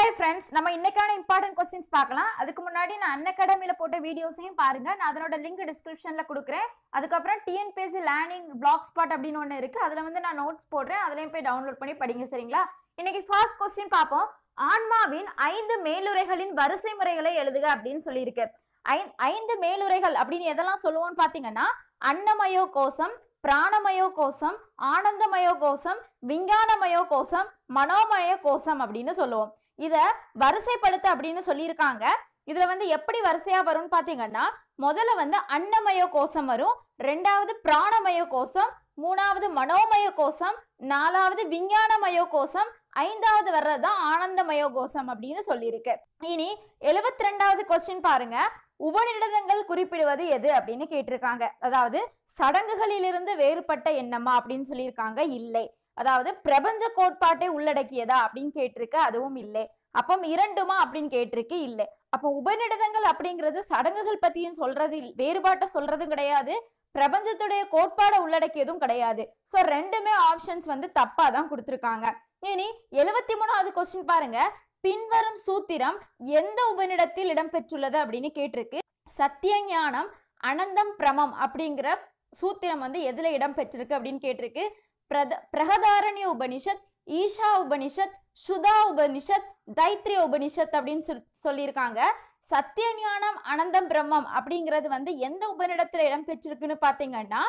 Hi friends, நம்ம இன்னைக்கான important questions பார்க்கலாம். அதுக்கு முன்னாடி நான் Unacademy ல போட்ட வீடியோஸையும் பாருங்க. நான் அதனோட லிங்க் டிஸ்கிரிப்ஷன்ல கொடுக்கிறேன். அதுக்கு அப்புறம் TNPSC லேர்னிங் blogspot அப்படினு ஒன்னு இருக்கு. அதுல வந்து நான் நோட்ஸ் போடுறேன். அதுலயும் போய் டவுன்லோட் பண்ணி படிங்க சரிங்களா? இன்னைக்கு ஃபர்ஸ்ட் क्वेश्चन பாப்போம். ஆன்மாவின் 5 மேலுரைகளின் வரிசை முறைகளை எழுதுக அப்படினு சொல்லி இருக்கு. 5 மேலுரைகள் அப்படினு எதெல்லாம் சொல்லுவோம்னு பாத்தீங்கன்னா அன்னமயோ கோசம், பிராணமயோ கோசம், ஆனந்தமயோ கோசம், விஞ்ஞானமயோ கோசம், மனோமய கோசம் அப்படின்னு சொல்லுவோம். இத வரிசைப்படுத்த அப்படின்னு சொல்லியிருக்காங்க. இதுல வந்து எப்படி வரிசையா வரும்னு பாத்தீங்கன்னா முதல்ல வந்து அன்னமய கோசம் வரும், ரெண்டாவது பிராணமய கோசம், மூணாவது மனோமய கோசம், நாலாவது விஞ்ஞானமய கோசம், ஐந்தாவது வர்றதுதான் ஆனந்தமய கோசம் அப்படின்னு சொல்லியிருக்கு. இனி 72வது கொஸ்டின் பாருங்க. உபநிடதங்கள் குறிப்பிடுவது எது அப்படின்னு கேட்டிருக்காங்க. அதாவது சடங்குகளிலிருந்து வேறுபட்ட எண்ணமா அப்படின்னு சொல்லியிருக்காங்க. இல்லை. அதாவது பிரபஞ்ச கோட்பாட்டை உள்ளடக்கியதா அப்படின்னு கேட்டிருக்கு. அதுவும் இல்லை. அப்போ இரண்டுமா அப்படின்னு கேட்டிருக்கு. இல்லை. அப்போ உபநிடதங்கள் அப்படிங்கிறது சடங்குகள் பத்தியும் சொல்றது, வேறுபாட்டை சொல்றதும் கிடையாது, பிரபஞ்சத்துடைய கோட்பாடை உள்ளடக்கியதும் கிடையாது. சோ ரெண்டுமே ஆப்ஷன்ஸ் வந்து தப்பா தான் கொடுத்திருக்காங்க. இனி 73வது கொஸ்டின் பாருங்க. பின்வரும் சூத்திரம் எந்த உபநிடத்தில் இடம்பெற்றுள்ளது அப்படின்னு கேட்டிருக்கு. சத்தியஞானம், அனந்தம், பிரமம் அப்படிங்கிற சூத்திரம் வந்து எதுல இடம்பெற்றிருக்கு அப்படின்னு கேட்டிருக்கு. பிரகதாரண்ய உபனிஷத், ஈஷா உபனிஷத், சுதா உபனிஷத், தைத்திரிய உபனிஷத் அப்படின்னு சொல்லியிருக்காங்க. சத்தியஞானம், அனந்தம், பிரம்மம் அப்படிங்கிறது வந்து எந்த உபநிடத்துல இடம்பெற்றிருக்குன்னு பாத்தீங்கன்னா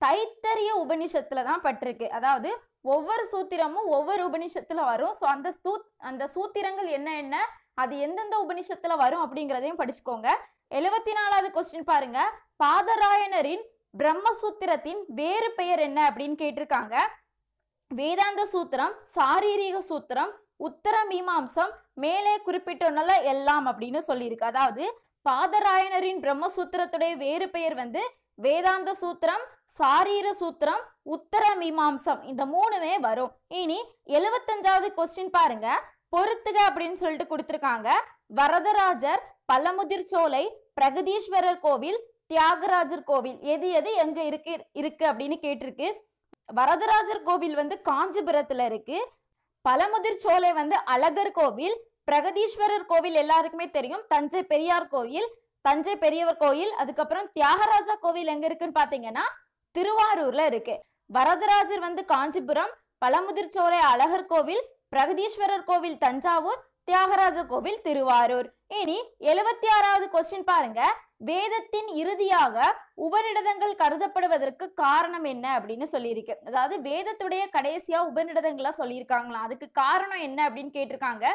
தைத்தரிய உபனிஷத்துல தான் பட்டிருக்கு. அதாவது ஒவ்வொரு சூத்திரமும் ஒவ்வொரு உபனிஷத்துல வரும். ஸோ அந்த சூத்திரங்கள் என்ன அது எந்தெந்த உபனிஷத்துல வரும் அப்படிங்கிறதையும் படிச்சுக்கோங்க. 74வது கொஸ்டின் பாருங்க. பாதராயணரின் பிரம்மசூத்திரத்தின் வேறு பெயர் என்ன அப்படின்னு கேட்டிருக்காங்க. வேதாந்த சூத்திரம், சாரீரிக சூத்திரம், உத்தர மீமாம்சம், மேலே குறிப்பிட்டுள்ள எல்லாம் அப்படின்னு சொல்லியிருக்கு. அதாவது பாதராயணரின் பிரம்மசூத்திரத்துடைய வேறு பெயர் வந்து வேதாந்த சூத்திரம், சாரீர சூத்திரம், உத்தர மீமாம்சம், இந்த மூணுமே வரும். இனி 75வது கொஸ்டின் பாருங்க. பொறுத்துக அப்படின்னு சொல்லிட்டு கொடுத்திருக்காங்க. வரதராஜர், பழமுதிர்ச்சோலை, பிரகதீஸ்வரர் கோவில், தியாகராஜர் கோவில் எது எது எங்க இருக்கு அப்படின்னு கேட்டிருக்கு. வரதராஜர் கோவில் வந்து காஞ்சிபுரத்துல இருக்கு. பழமுதிர்ச்சோலை வந்து அழகர் கோவில். பிரகதீஸ்வரர் கோவில் எல்லாருக்குமே தெரியும், தஞ்சை பெரியார் கோவில், தஞ்சை பெரியவர் கோயில். அதுக்கப்புறம் தியாகராஜா கோவில் எங்க இருக்குன்னு பாத்தீங்கன்னா திருவாரூர்ல இருக்கு. வரதராஜர் வந்து காஞ்சிபுரம், பழமுதிர்ச்சோலை அழகர் கோவில், பிரகதீஸ்வரர் கோவில் தஞ்சாவூர், தியாகராஜ கோவில் திருவாரூர். இனி 76வது கொஸ்டின் பாருங்க. வேதத்தின் இறுதியாக உபநிடதங்கள் கருதப்படுவதற்கு காரணம் என்ன அப்படின்னு சொல்லியிருக்கு. அதாவது வேதத்துடைய கடைசியா உபநிடதங்களா சொல்லியிருக்காங்களா, அதுக்கு காரணம் என்ன அப்படின்னு கேட்டிருக்காங்க.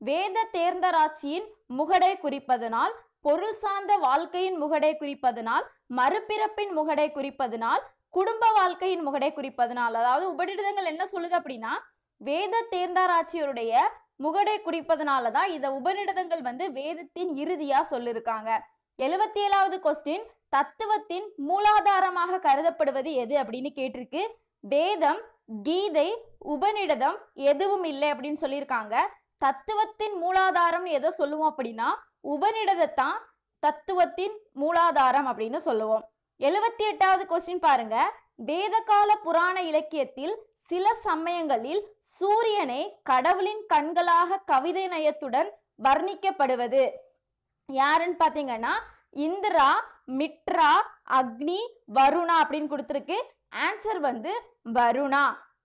வேத தேர்ந்தராட்சியின் முகடை குறிப்பதனால், பொருள் சார்ந்த வாழ்க்கையின் முகடை குறிப்பதனால், மறுபிறப்பின் முகடை குறிப்பதனால், குடும்ப வாழ்க்கையின் முகடை குறிப்பதனால். அதாவது உபநிடதங்கள் என்ன சொல்லுது அப்படின்னா வேத தேர்ந்தராட்சியருடைய முகடை குறிப்பதனாலதான் இந்த உபநிடதங்கள் வந்து வேதத்தின் இறுதியா சொல்லிருக்காங்க. 77வது கொஸ்டின். தத்துவத்தின் மூலாதாரமாக கருதப்படுவது எது அப்படின்னு கேட்டிருக்கு. வேதம், கீதை, உபநிடதம் எதுவும் இல்லை அப்படின்னு சொல்லியிருக்காங்க. தத்துவத்தின் மூலாதாரம் எதை சொல்லுவோம் அப்படின்னா உபநிடதத்தான் தத்துவத்தின் மூலாதாரம் அப்படின்னு சொல்லுவோம். 78வது கொஸ்டின் பாருங்க. வேதகால புராண இலக்கியத்தில் சில சமயங்களில் சூரியனை கடவுளின் கண்களாக கவிதை நயத்துடன் வர்ணிக்கப்படுவது யாருன்னு பாத்தீங்கன்னா இந்திரா, மிட்ரா, அக்னி, வருணா அப்படின்னு கொடுத்திருக்கு. ஆன்சர் வந்து வருணா.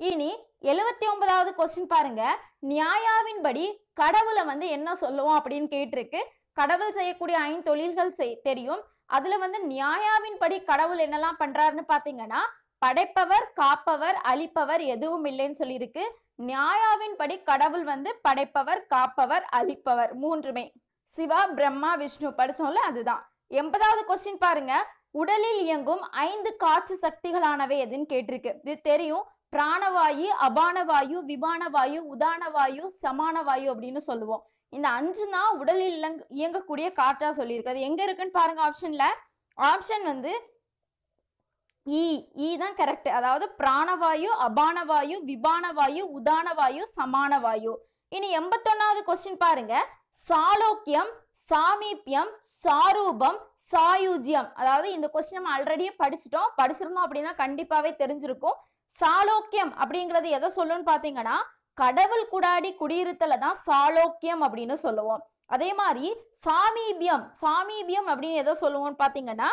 இனி 79வது கொஸ்டின் பாருங்க. நியாயாவின்படி கடவுளை வந்து என்ன சொல்லுவோம் அப்படின்னு கேட்டிருக்கு. கடவுள் செய்யக்கூடிய 5 தொழில்கள் தெரியும். அதுல வந்து நியாயாவின்படி கடவுள் என்னெல்லாம் பண்றாருன்னு பாத்தீங்கன்னா படைப்பவர், காப்பவர், அழிப்பவர் எதுவும் இல்லைன்னு சொல்லியிருக்கு. நியாயாவின்படி கடவுள் வந்து படைப்பவர், காப்பவர், அழிப்பவர் மூன்றுமே. சிவா, பிரம்மா, விஷ்ணு படிச்சோம்ல அதுதான். 80வது கொஸ்டின் பாருங்க. உடலில் இயங்கும் 5 காற்று சக்திகளானவை எதுன்னு கேட்டிருக்கு. இது தெரியும். பிராணவாயு, அபானவாயு, விமானவாயு, உதானவாயு, சமானவாயு அப்படின்னு சொல்லுவோம். இந்த 5 தான் உடலில் இயங்கக்கூடிய காற்றா சொல்லியிருக்கு. அது எங்க இருக்குன்னு பாருங்க ஆப்ஷன்ல. ஆப்ஷன் வந்து இ தான் கரெக்ட். அதாவது பிராணவாயு, அபானவாயு, விமானவாயு, உதானவாயு, சமானவாயு. இனி 81வது கொஸ்டின் பாருங்க. சாலோக்கியம், சாமீபியம், சாரூபம், சாயுஜ்யம். அதாவது இந்த கொஸ்டின் நம்ம ஆல்ரெடி படிச்சிருந்தோம் அப்படின்னா கண்டிப்பாவே தெரிஞ்சிருக்கும். சாலோக்கியம் அப்படிங்கிறது எதை சொல்லுன்னு பாத்தீங்கன்னா கடவுள் கூடாடி குடியிருத்தல தான் சாலோக்கியம் அப்படின்னு சொல்லுவோம். அதே மாதிரி சாமீபியம், சாமீபியம் அப்படின்னு எதை சொல்லுவோம்னு பாத்தீங்கன்னா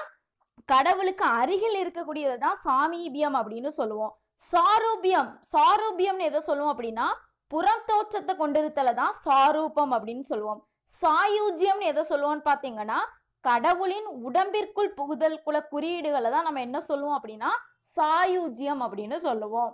கடவுளுக்கு அருகில் இருக்கக்கூடியது தான் சாமீபியம் அப்படின்னு சொல்லுவோம். சாரூபியம், சாரூபியம்னு எதை சொல்லுவோம் அப்படின்னா புறம் தோற்றத்தை கொண்டிருத்தல தான் சாரூபம் அப்படின்னு சொல்லுவோம். சாயுஜ்யம்னு எதை சொல்லுவோம்னு பாத்தீங்கன்னா கடவுளின் உடம்பிற்குள் புகுதல் குல குறியீடுகளை தான் நம்ம என்ன சொல்லுவோம் அப்படின்னா சாயுஜ்யம் அப்படின்னு சொல்லுவோம்.